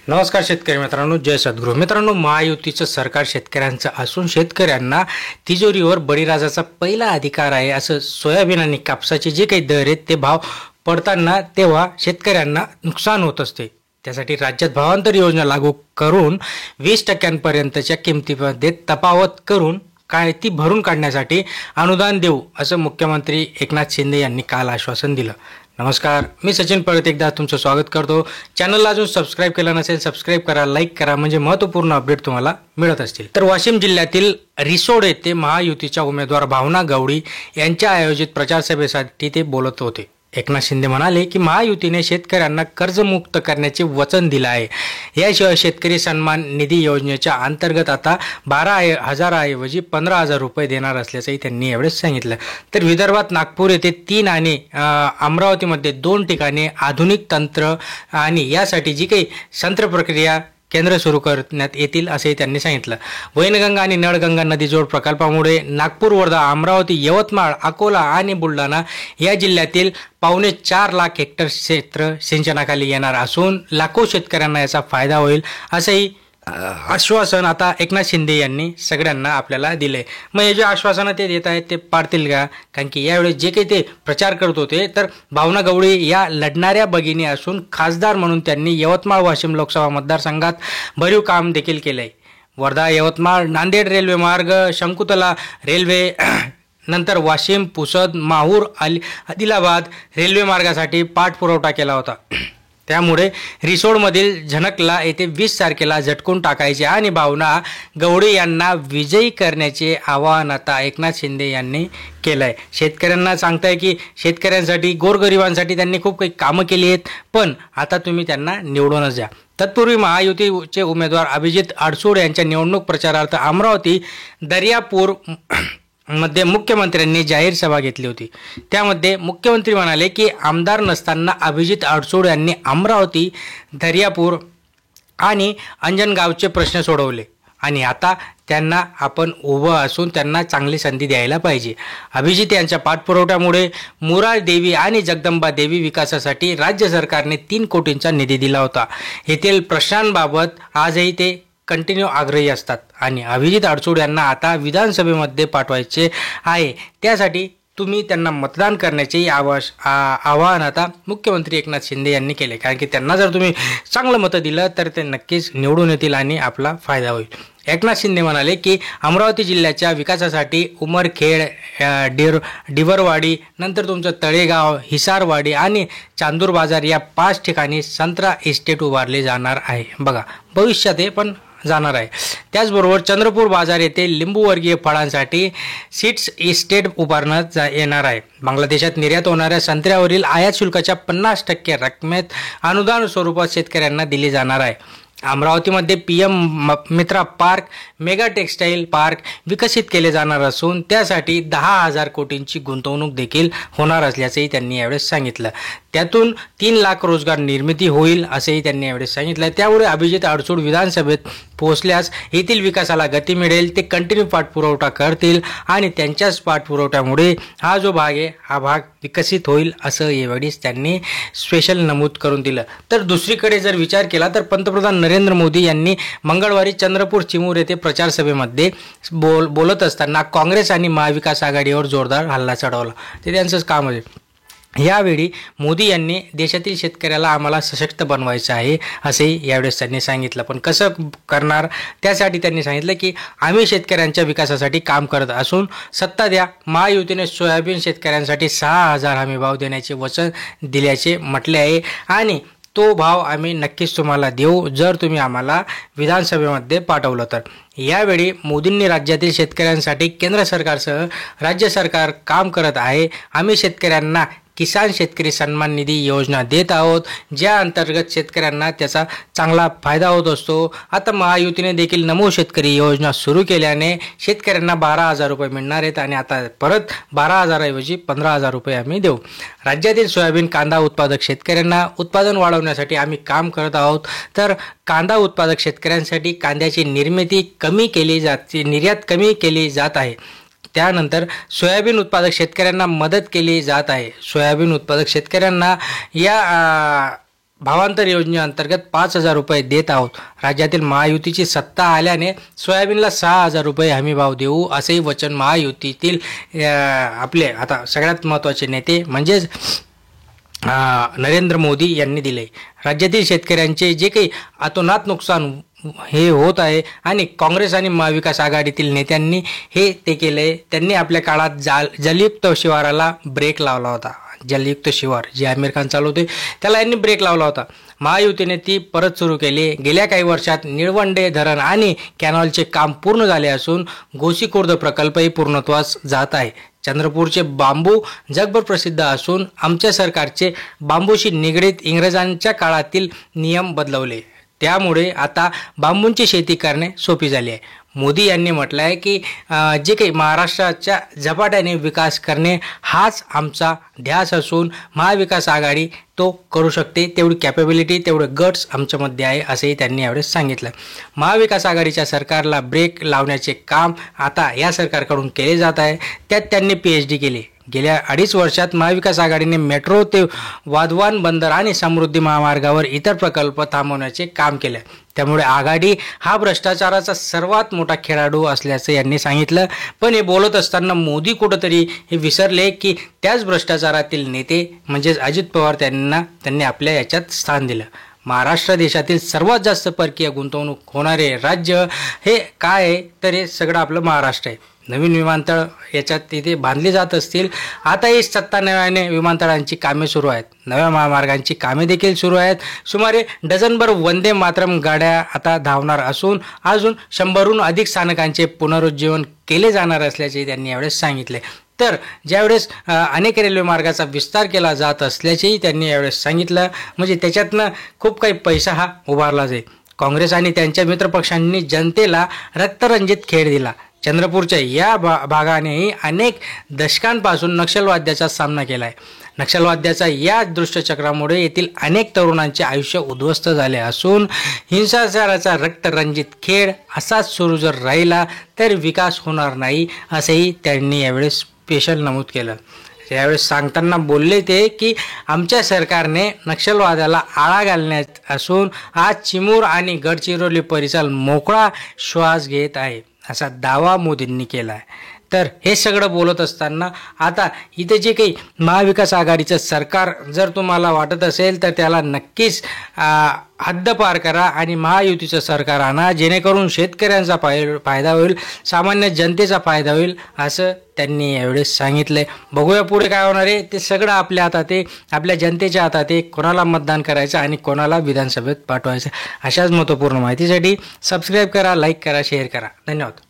नमस्कार शेतकरी मित्रांनो, जय सद्गुरू मित्रांनो. महायुतीचं सरकार शेतकऱ्यांचं असून शेतकऱ्यांना तिजोरीवर बळीराजाचा पहिला अधिकार आहे असं सोयाबीन आणि कापसाचे जे काही दर आहेत ते भाव पडताना तेव्हा शेतकऱ्यांना नुकसान होत असते. त्यासाठी राज्यात भावांतर योजना लागू करून 20% किमतीमध्ये तफावत करून काय ती भरून काढण्यासाठी अनुदान देऊ असं मुख्यमंत्री एकनाथ शिंदे यांनी काल आश्वासन दिलं. नमस्कार, मी सचिन परत एकदा तुमचं स्वागत करतो. चॅनलला अजून सबस्क्राईब केलं नसेल सबस्क्राईब करा, लाईक करा, म्हणजे महत्त्वपूर्ण अपडेट तुम्हाला मिळत असतील. तर वाशिम जिल्ह्यातील रिसोड येथे महायुतीच्या उमेदवार भावना गवळी यांच्या आयोजित प्रचारसभेसाठी ते बोलत होते. एकनाथ शिंदे म्हणाले की महायुतीने शेतकऱ्यांना कर्जमुक्त करण्याचे वचन दिलं आहे. याशिवाय शेतकरी सन्मान निधी योजनेच्या अंतर्गत आता 12,000 ऐवजी 15,000 रुपये देणार असल्याचंही त्यांनी यावेळेस सांगितलं. तर विदर्भात नागपूर येथे 3 आणि अमरावतीमध्ये 2 ठिकाणी आधुनिक तंत्र आणि यासाठी जी काही संत्र प्रक्रिया केंद्र सुरू करण्यात येतील असेही त्यांनी सांगितलं. वैनगंगा आणि नळगंगा नदीजोड प्रकल्पामुळे नागपूर, वर्धा, अमरावती, यवतमाळ, अकोला आणि बुलढाणा या जिल्ह्यातील 4.25 लाख हेक्टर क्षेत्र सिंचनाखाली येणार असून लाखो शेतकऱ्यांना याचा फायदा होईल असंही आश्वासन आता एकनाथ शिंदे यांनी सगळ्यांना आपल्याला दिले. मग हे जे आश्वासनं ते देत आहेत ते पाळतील का? कारण की यावेळेस जे काही ते प्रचार करत होते तर भावना गवळी या लढणाऱ्या भगिनी असून खासदार म्हणून त्यांनी यवतमाळ वाशिम लोकसभा मतदारसंघात भरीव काम देखील केलंय. वर्धा, यवतमाळ, नांदेड रेल्वे मार्ग, शंकुतला रेल्वे नंतर वाशिम, पुसद, माहूर, आदिलाबाद रेल्वे मार्गासाठी पाठपुरवठा केला होता. त्यामुळे रिसोडमधील झनकला येथे 20 तारखेला झटकून टाकायचे आणि भावना गवळी यांना विजयी करण्याचे आवाहन आता एकनाथ शिंदे यांनी केलं आहे. शेतकऱ्यांना सांगताय की शेतकऱ्यांसाठी, गोरगरिबांसाठी त्यांनी खूप काही कामं केली आहेत, पण आता तुम्ही त्यांना निवडूनच द्या. तत्पूर्वी महायुतीचे उमेदवार अभिजित अडसूळ यांच्या निवडणूक प्रचारार्थ अमरावती दर्यापूर मध्ये मुख्यमंत्र्यांनी जाहीर सभा घेतली होती. त्यामध्ये मुख्यमंत्री म्हणाले की आमदार नसताना अभिजित अडसूळ यांनी अमरावती, दर्यापूर आणि अंजनगावचे प्रश्न सोडवले आणि आता त्यांना आपण उभं असून त्यांना चांगली संधी द्यायला पाहिजे. अभिजित यांच्या पाठपुरवठ्यामुळे मुरार देवी आणि जगदंबा देवी विकासासाठी राज्य सरकारने 3 कोटींचा निधी दिला होता. येथील प्रश्नांबाबत आजही ते कंटिन्यू आग्रही असतात आणि अभिजित अडसूळ यांना आता विधानसभेमध्ये पाठवायचे आहे. त्यासाठी तुम्ही त्यांना मतदान करण्याचे आवाहन आता मुख्यमंत्री एकनाथ शिंदे यांनी केले. कारण की त्यांना जर तुम्ही चांगलं मतं दिलं तर ते नक्कीच निवडून येतील आणि आपला फायदा होईल. एकनाथ शिंदे म्हणाले की अमरावती जिल्ह्याच्या विकासासाठी उमरखेड, डिवरवाडी, नंतर तुमचं तळेगाव, हिसारवाडी आणि चांदूर बाजार या 5 ठिकाणी संत्रा इस्टेट उभारले जाणार आहे. बघा, भविष्यात हे पण जाणार आहे. त्याचबरोबर चंद्रपूर बाजार येथे लिंबूवर्गीय फळांसाठी सीड्स इस्टेट उभारण्यात येणार आहे. बांगलादेशात निर्यात होणाऱ्या संत्र्यावरील आयात शुल्काच्या 50% रकमेत अनुदान स्वरूपात शेतकऱ्यांना दिली जाणार आहे. अमरावतीमध्ये PM मित्रा पार्क, मेगा टेक्स्टाईल पार्क विकसित केले जाणार असून त्यासाठी 10,000 कोटींची गुंतवणूक देखील होणार असल्याचंही त्यांनी यावेळेस सांगितलं. त्यातून 3 लाख रोजगार निर्मिती होईल असंही त्यांनी यावेळेस सांगितलं. त्यामुळे अभिजित अडसूळ विधानसभेत पोहोचल्यास येथील विकासाला गती मिळेल. ते कंटिन्यू पाठपुरवठा करतील आणि त्यांच्याच पाठपुरवठ्यामुळे हा जो भाग आहे हा भाग विकसित होईल असं यावेळेस त्यांनी स्पेशल नमूद करून दिलं. तर दुसरीकडे जर विचार केला तर पंतप्रधान नरेंद्र मोदी यांनी मंगळवारी चंद्रपूर चिमूर येथे प्रचारसभेमध्ये बोलत असताना काँग्रेस आणि महाविकास आघाडीवर जोरदार हल्ला चढवला. ते त्यांचंच काम आहे. यावेळी मोदी यांनी देशातील शेतकऱ्याला आम्हाला सशक्त बनवायचं आहे असेही यावेळेस त्यांनी सांगितलं. पण कसं करणार त्यासाठी त्यांनी सांगितलं की आम्ही शेतकऱ्यांच्या विकासासाठी काम करत असून सत्ता द्या. महायुतीने सोयाबीन शेतकऱ्यांसाठी 6,000 हमी भाव देण्याचे वचन दिल्याचे म्हटले आहे आणि तो भाव आम्ही नक्कीच तुम्हाला देऊ जर तुम्ही आम्हाला विधानसभेमध्ये पाठवलं तर. यावेळी मोदींनी राज्यातील शेतकऱ्यांसाठी केंद्र सरकारसह राज्य सरकार काम करत आहे. आम्ही शेतकऱ्यांना किसान शेतकरी सन्मान निधी योजना देत आहोत, ज्या अंतर्गत शेतकऱ्यांना त्याचा चांगला फायदा होत असतो. आता महायुतीने देखील नमो शेतकरी योजना सुरू केल्याने शेतकऱ्यांना 12,000 रुपये मिळणार आहेत आणि आता परत 12,000 ऐवजी 15,000 रुपये आम्ही देऊ. राज्यातील सोयाबीन कांदा उत्पादक शेतकऱ्यांना उत्पादन वाढवण्यासाठी आम्ही काम करत आहोत. तर कांदा उत्पादक शेतकऱ्यांसाठी कांद्याची निर्मिती कमी केली जाते, निर्यात कमी केली जात आहे. त्यानंतर सोयाबीन उत्पादक शेतकऱ्यांना मदत केली जात आहे. सोयाबीन उत्पादक शेतकऱ्यांना या भावांतर योजनेअंतर्गत 5,000 रुपये देत आहोत. राज्यातील महायुतीची सत्ता आल्याने सोयाबीनला 6,000 रुपये हमीभाव देऊ असेही वचन महायुतीतील आपले आता सगळ्यात महत्त्वाचे नेते म्हणजेच नरेंद्र मोदी यांनी दिले. राज्यातील शेतकऱ्यांचे जे काही अतोनात नुकसान हे होत आहे आणि काँग्रेस आणि महाविकास आघाडीतील नेत्यांनी हे ते केले. त्यांनी आपल्या काळात जलयुक्त शिवाराला ब्रेक लावला होता. जलयुक्त शिवार जे आमिर खान चालवते त्याला यांनी ब्रेक लावला होता. महायुतीने ती परत सुरू केली. गेल्या काही वर्षात निळवंडे धरण आणि कॅनॉलचे काम पूर्ण झाले असून गोसीखुर्द प्रकल्पही पूर्णत्वास जात आहे. चंद्रपूरचे बांबू जगभर प्रसिद्ध असून आमच्या सरकारचे बांबूशी निगडीत इंग्रजांच्या काळातील नियम बदलवले. त्यामुळे आता बांबूंची शेती करणे सोपी झाली आहे. मोदी यांनी म्हटलं आहे की जे काही महाराष्ट्राच्या झपाट्याने विकास करणे हाच आमचा ध्यास असून महाविकास आघाडी तो करू शकते. तेवढी कॅपेबिलिटी तेवढं गट्स आमच्यामध्ये आहे असंही त्यांनी यावेळेस सांगितलं. महाविकास आघाडीच्या सरकारला ब्रेक लावण्याचे काम आता या सरकारकडून केले जात आहे. त्यात त्यांनी PhD केली. गेल्या 2.5 वर्षात महाविकास आघाडीने मेट्रो ते वाधवान बंदर आणि समृद्धी महामार्गावर इतर प्रकल्प थांबवण्याचे काम केले. त्यामुळे आघाडी हा भ्रष्टाचाराचा सर्वात मोठा खेळाडू असल्याचं यांनी सांगितलं. पण हे बोलत असताना मोदी कुठंतरी हे विसरले की त्याच भ्रष्टाचारातील नेते म्हणजेच अजित पवार त्यांनी आपल्या याच्यात स्थान दिलं. महाराष्ट्र देशातील सर्वात जास्त परकीय गुंतवणूक होणारे राज्य हे काय आहे तर हे सगळं आपलं महाराष्ट्र आहे. नवीन विमानतळ याच्यात तिथे बांधले जात असतील. आता ही 97 विमानतळांची कामे सुरू आहेत. नव्या महामार्गांची कामे देखील सुरू आहेत. सुमारे डझनभर वंदे मातरम गाड्या आता धावणार असून अजून 100हून अधिक स्थानकांचे पुनरुज्जीवन केले जाणार असल्याचे त्यांनी यावेळेस सांगितले. तर ज्यावेळेस अनेक रेल्वे मार्गाचा विस्तार केला जात असल्याचेही त्यांनी यावेळेस सांगितलं. म्हणजे त्याच्यातनं खूप काही पैसा हा उभारला जाईल. काँग्रेस आणि त्यांच्या मित्रपक्षांनी जनतेला रक्तरंजित खेळ दिला. चंद्रपूरच्या या भागानेही अनेक दशकांपासून नक्षलवाद्याचा सामना केला आहे. नक्षलवाद्याचा या दुष्टचक्रामुळे येथील अनेक तरुणांचे आयुष्य उद्ध्वस्त झाले असून हिंसाचाराचा रक्तरंजित खेळ असाच सुरू जर राहिला तर विकास होणार नाही असेही त्यांनी यावेळेस स्पेशल नमूद केलं. यावेळेस सांगताना बोलले ते की आमच्या सरकारने नक्षलवादाला आळा घालण्यात असून आज चिमूर आणि गडचिरोली परिसर मोकळा श्वास घेत आहे असा दावा मोदींनी केला आहे. तर हे सगळं बोलत असताना आता इथे जे काही महाविकास आघाडीचं सरकार जर तुम्हाला वाटत असेल तर त्याला नक्कीच हद्द पार करा आणि महायुतीचं सरकार आणा जेणेकरून शेतकऱ्यांचा फायदा होईल, सामान्य जनतेचा फायदा होईल असं त्यांनी यावेळेस सांगितलंय. बघूया पुढे काय होणार आहे. ते सगळं आपल्या हातात आहे, आपल्या जनतेच्या हातात आहे. कोणाला मतदान करायचं आणि कोणाला विधानसभेत पाठवायचं. अशाच महत्त्वपूर्ण माहितीसाठी सबस्क्राईब करा, लाईक करा, शेअर करा. धन्यवाद.